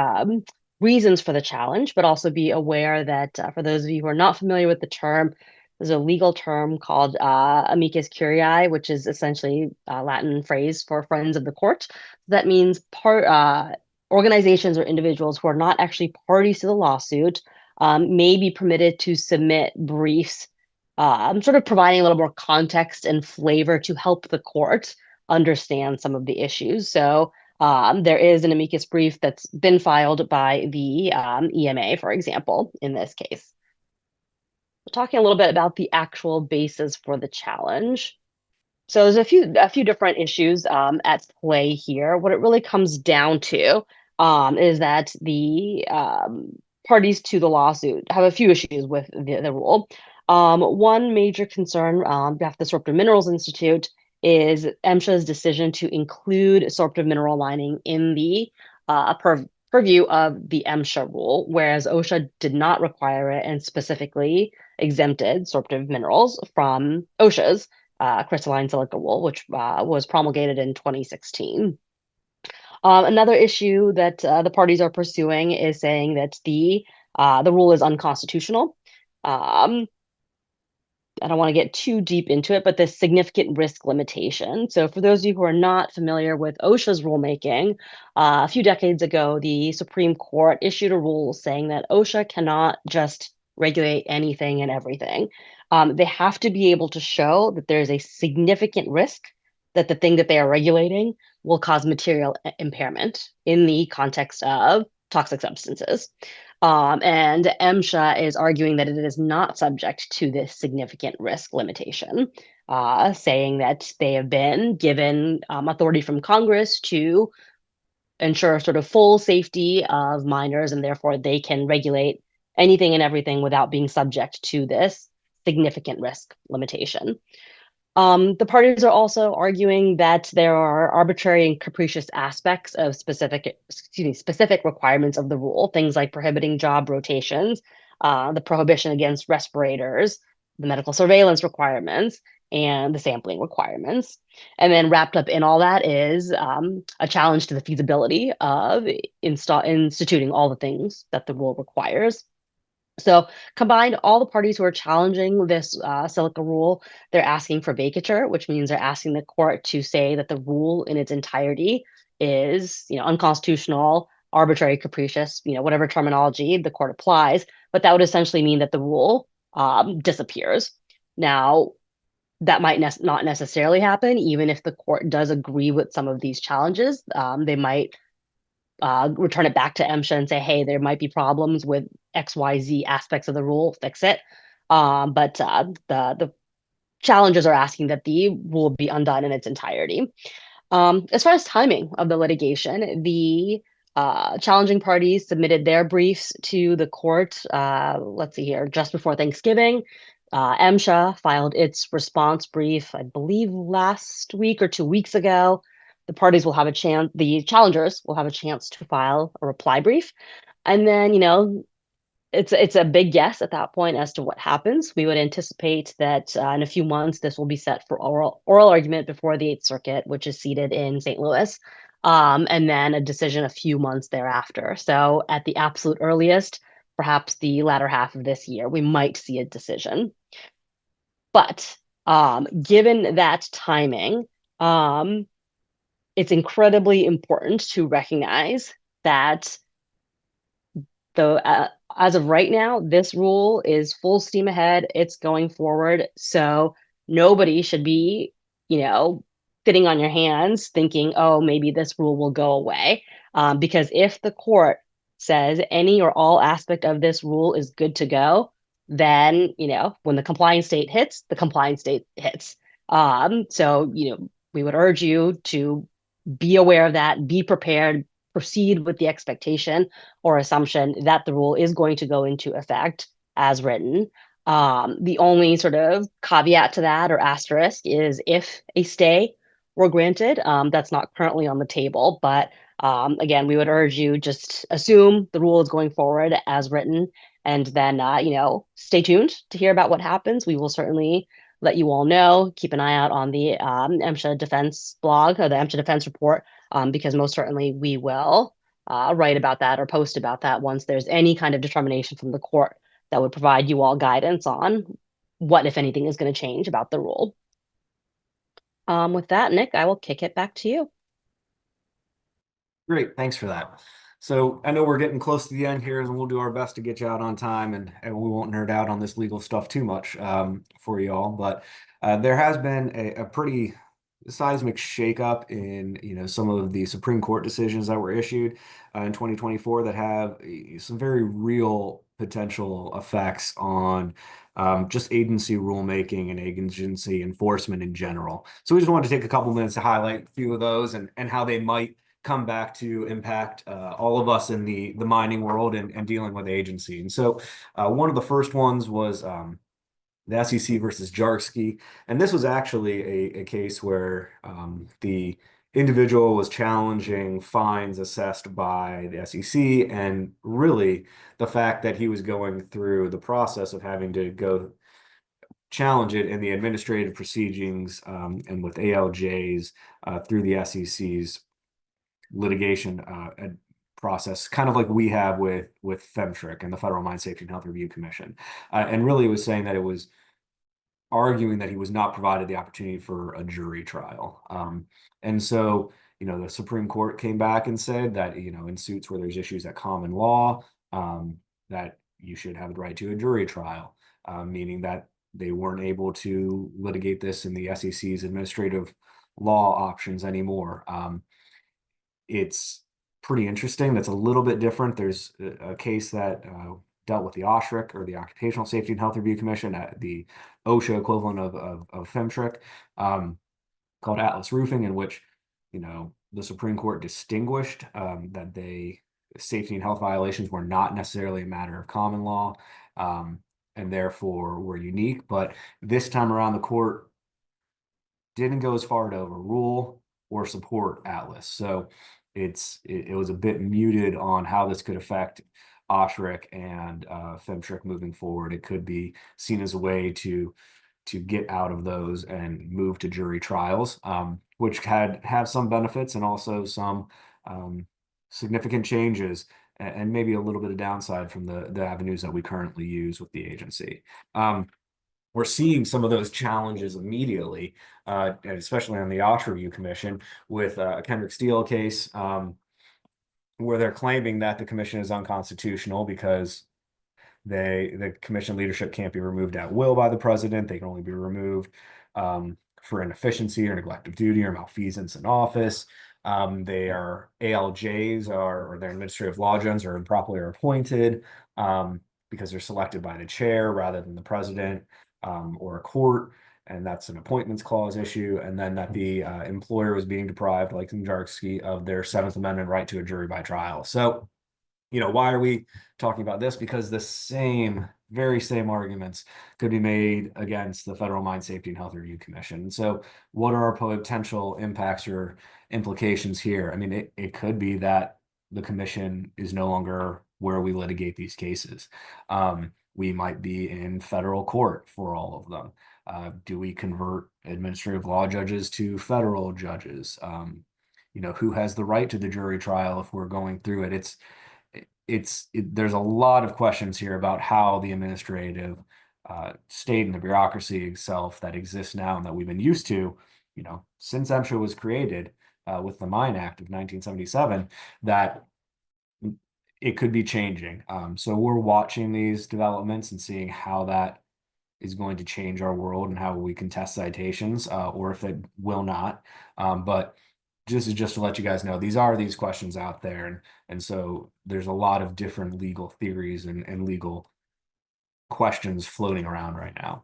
reasons for the challenge, but also be aware that for those of you who are not familiar with the term, there's a legal term called amicus curiae, which is essentially a Latin phrase for friends of the court. That means organizations or individuals who are not actually parties to the lawsuit may be permitted to submit briefs, sort of providing a little more context and flavor to help the court understand some of the issues. So there is an amicus brief that's been filed by the EMA, for example, in this case. We're talking a little bit about the actual basis for the challenge. So there's a few different issues at play here. What it really comes down to is that the parties to the lawsuit have a few issues with the rule. One major concern behalf the Disruptive Minerals Institute is MSHA's decision to include sorptive mineral mining in the purview of the MSHA rule, whereas OSHA did not require it and specifically exempted sorptive minerals from OSHA's crystalline silica rule, which was promulgated in 2016. Another issue that the parties are pursuing is saying that the rule is unconstitutional. I don't want to get too deep into it, but the significant risk limitation. So, for those of you who are not familiar with OSHA's rulemaking, a few decades ago, the Supreme Court issued a rule saying that OSHA cannot just regulate anything and everything. They have to be able to show that there's a significant risk that the thing that they are regulating will cause material impairment in the context of toxic substances. And MSHA is arguing that it is not subject to this significant risk limitation, saying that they have been given authority from Congress to ensure sort of full safety of miners, and therefore they can regulate anything and everything without being subject to this significant risk limitation. The parties are also arguing that there are arbitrary and capricious aspects of specific requirements of the rule, things like prohibiting job rotations, the prohibition against respirators, the medical surveillance requirements, and the sampling requirements. And then wrapped up in all that is a challenge to the feasibility of instituting all the things that the rule requires. So combined, all the parties who are challenging this silica rule, they're asking for vacatur, which means they're asking the court to say that the rule in its entirety is, unconstitutional, arbitrary, capricious, whatever terminology the court applies. But that would essentially mean that the rule disappears. Now, that might not necessarily happen, even if the court does agree with some of these challenges. They might return it back to MSHA and say, hey, there might be problems with XYZ aspects of the rule, fix it. But the challengers are asking that the rule be undone in its entirety. As far as timing of the litigation, the challenging parties submitted their briefs to the court, let's see here, just before Thanksgiving. MSHA filed its response brief, I believe, last week or 2 weeks ago. The challengers will have a chance to file a reply brief. And then, it's a big guess at that point as to what happens. We would anticipate that in a few months, this will be set for oral argument before the Eighth Circuit, which is seated in St. Louis, and then a decision a few months thereafter. So at the absolute earliest, perhaps the latter half of this year, we might see a decision. But given that timing, it's incredibly important to recognize that as of right now, this rule is full steam ahead. It's going forward. So nobody should be, sitting on your hands thinking, oh, maybe this rule will go away. Because if the court says any or all aspect of this rule is good to go, then, when the compliance date hits, the compliance date hits. So, we would urge you to be aware of that, be prepared, proceed with the expectation or assumption that the rule is going to go into effect as written. The only sort of caveat to that or asterisk is if a stay were granted. That's not currently on the table, but again, we would urge you just assume the rule is going forward as written, and then stay tuned to hear about what happens. We will certainly let you all know. Keep an eye out on the MSHA Defense blog or the MSHA Defense report because most certainly we will write about that or post about that once there's any kind of determination from the court that would provide you all guidance on what, if anything, is going to change about the rule. With that, Nick, I will kick it back to you. Great, thanks for that. So I know we're getting close to the end here, and we'll do our best to get you out on time, and we won't nerd out on this legal stuff too much for you all. But there has been a pretty seismic shakeup in some of the Supreme Court decisions that were issued in 2024 that have some very real potential effects on just agency rulemaking and agency enforcement in general. So we just wanted to take a couple minutes to highlight a few of those and how they might come back to impact all of us in the mining world and dealing with agency. And so one of the first ones was the SEC versus Jarski. And this was actually a case where the individual was challenging fines assessed by the SEC, and really the fact that he was going through the process of having to go challenge it in the administrative proceedings and with ALJs through the SEC's litigation process, kind of like we have with FEMTRIC and the Federal Mine Safety and Health Review Commission. And really it was saying that it was arguing that he was not provided the opportunity for a jury trial. And so, the Supreme Court came back and said that, in suits where there's issues at common law, that you should have the right to a jury trial, meaning that they weren't able to litigate this in the SEC's administrative law options anymore. It's pretty interesting. That's a little bit different. There's a case that dealt with the OSHRC, or the Occupational Safety and Health Review Commission, the OSHA equivalent of FEMTRIC, called Atlas Roofing, in which the Supreme Court distinguished that safety and health violations were not necessarily a matter of common law, and therefore were unique. But this time around, the court didn't go as far to overrule or support Atlas. So it was a bit muted on how this could affect OSHRC and FEMTRIC moving forward. It could be seen as a way to get out of those and move to jury trials, which have some benefits and also some significant changes, and maybe a little bit of downside from the avenues that we currently use with the agency. We're seeing some of those challenges immediately, especially on the OSHA Review Commission with a Kendrick Steele case, where they're claiming that the commission is unconstitutional because the commission leadership can't be removed at will by the president. They can only be removed for inefficiency or neglect of duty or malfeasance in office. Their ALJs or their administrative law judges are improperly appointed because they're selected by the chair rather than the president or a court. And that's an appointments clause issue. And then that the employer was being deprived, like in Jarski, of their Seventh Amendment right to a jury by trial. So, why are we talking about this? Because the very same arguments could be made against the Federal Mine Safety and Health Review Commission. So what are our potential impacts or implications here? I mean, it could be that the commission is no longer where we litigate these cases. We might be in federal court for all of them. Do we convert administrative law judges to federal judges? Who has the right to the jury trial if we're going through it? There's a lot of questions here about how the administrative state and the bureaucracy itself that exists now and that we've been used to, since MSHA was created with the Mine Act of 1977, that it could be changing. So we're watching these developments and seeing how that is going to change our world and how we can test citations, or if it will not. But just to let you guys know, these questions out there, and so there's a lot of different legal theories and legal questions floating around right now.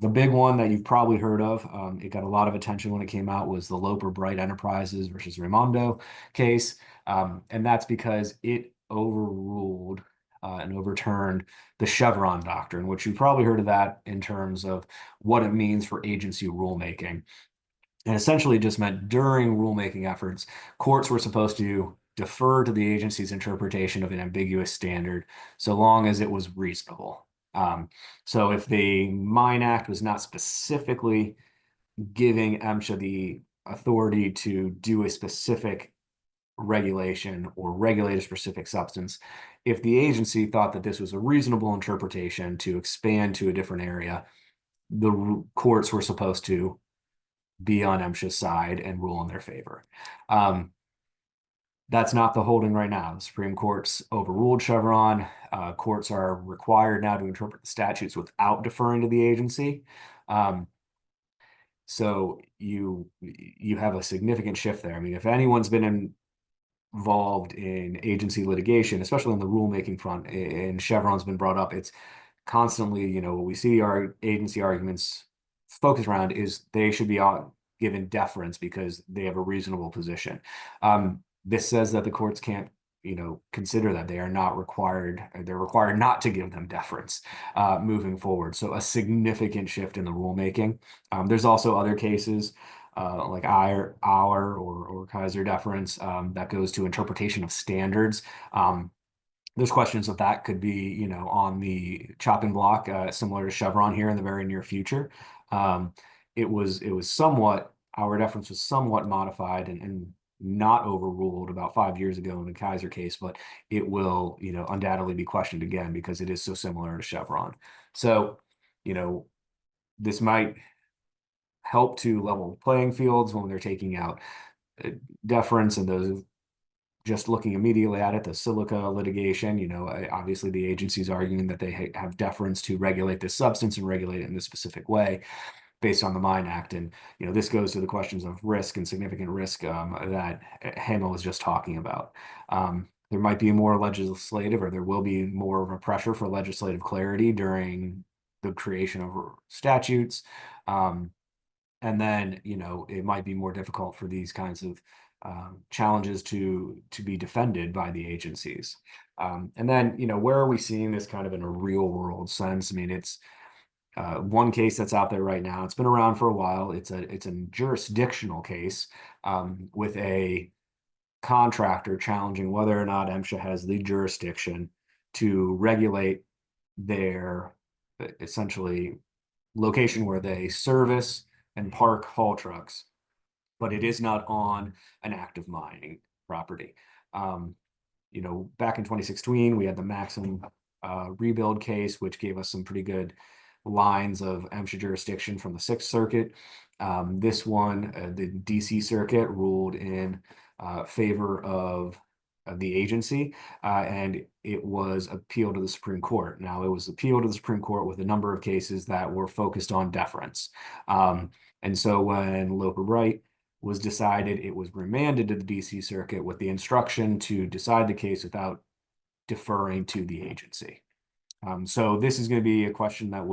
The big one that you've probably heard of, it got a lot of attention when it came out, was the Loper Bright Enterprises versus Raimondo case, and that's because it overruled and overturned the Chevron doctrine, which you've probably heard of that in terms of what it means for agency rulemaking. And essentially just meant during rulemaking efforts, courts were supposed to defer to the agency's interpretation of an ambiguous standard so long as it was reasonable. So if the Mine Act was not specifically giving MSHA the authority to do a specific regulation or regulate a specific substance if the agency thought that this was a reasonable interpretation to expand to a different area. The courts were supposed to be on MSHA's side and rule in their favor. That's not the holding right now. The Supreme Court's overruled Chevron. Courts are required now to interpret the statutes without deferring to the agency. So you have a significant shift there. I mean, if anyone's been involved in agency litigation, especially on the rulemaking front, and Chevron's been brought up, it's constantly, what we see our agency arguments focus around is they should be given deference because they have a reasonable position. This says that the courts can't, consider that they are not required, they're required not to give them deference moving forward. So a significant shift in the rulemaking. There's also other cases like our or Kaiser deference that goes to interpretation of standards. There's questions if that could be, on the chopping block, similar to Chevron here in the very near future. It was somewhat, our deference was somewhat modified and not overruled about 5 years ago in the Kaiser case, but it will, undoubtedly be questioned again because it is so similar to Chevron. So, this might help to level playing fields when they're taking out deference and those just looking immediately at it, the silica litigation, obviously the agency's arguing that they have deference to regulate this substance and regulate it in this specific way based on the Mine Act. And, this goes to the questions of risk and significant risk that Hannah was just talking about. There might be more legislative, or there will be more of a pressure for legislative clarity during the creation of statutes. And then, it might be more difficult for these kinds of challenges to be defended by the agencies. And then, where are we seeing this kind of in a real world sense? I mean, it's one case that's out there right now. It's been around for a while. It's a jurisdictional case with a contractor challenging whether or not MSHA has the jurisdiction to regulate their essentially location where they service and park haul trucks, but it is not on an active mining property. Back in 2016, we had the Maxim rebuild case, which gave us some pretty good lines of MSHA jurisdiction from the Sixth Circuit. This one, the DC Circuit ruled in favor of the agency, and it was appealed to the Supreme Court. Now, it was appealed to the Supreme Court with a number of cases that were focused on deference. And so when Loper Bright was decided, it was remanded to the DC Circuit with the instruction to decide the case without deferring to the agency. So this is going to be a question that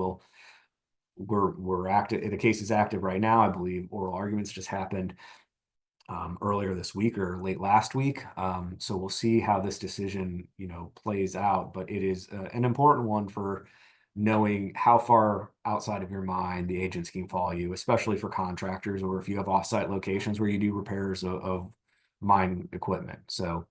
we're active. The case is active right now. I believe oral arguments just happened earlier this week or late last week. So we'll see how this decision, plays out. But it is an important one for knowing how far outside of your mine the agency can follow you, especially for contractors or if you have offsite locations where you do repairs of mine equipment. So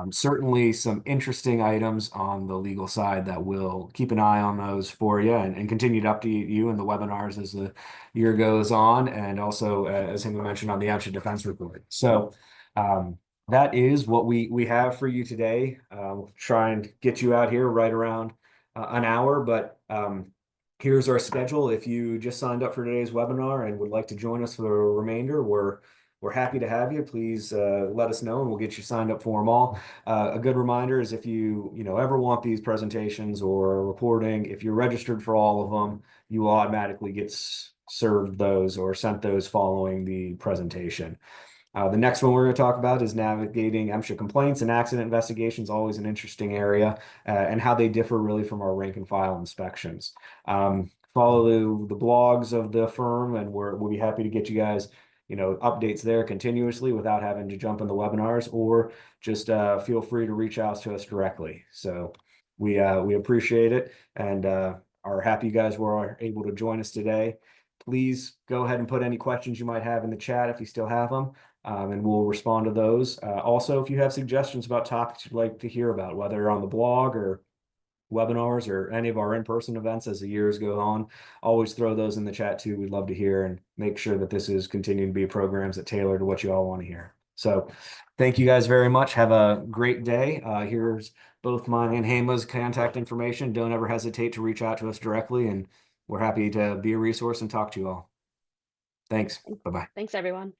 certainly some interesting items on the legal side that we'll keep an eye on those for you and continue to update you in the webinars as the year goes on, and also as Hima mentioned on the MSHA Defense Report. So that is what we have for you today. We'll try and get you out here right around an hour, but here's our schedule. If you just signed up for today's webinar and would like to join us for the remainder, we're happy to have you. Please let us know and we'll get you signed up for them all. A good reminder is if you ever want these presentations or reporting, if you're registered for all of them, you will automatically get served those or sent those following the presentation. The next one we're going to talk about is navigating MSHA complaints and accident investigations, always an interesting area, and how they differ really from our rank and file inspections. Follow the blogs of the firm, and we'll be happy to get you guys updates there continuously without having to jump in the webinars, or just feel free to reach out to us directly. So we appreciate it and are happy you guys were able to join us today. Please go ahead and put any questions you might have in the chat if you still have them, and we'll respond to those. Also, if you have suggestions about topics you'd like to hear about, whether on the blog or webinars or any of our in-person events as the years go on, always throw those in the chat too. We'd love to hear and make sure that this is continuing to be programs that tailor to what you all want to hear. So thank you guys very much. Have a great day. Here's both mine and Hema's contact information. Don't ever hesitate to reach out to us directly, and we're happy to be a resource and talk to you all. Thanks. Bye-bye. Thanks, everyone.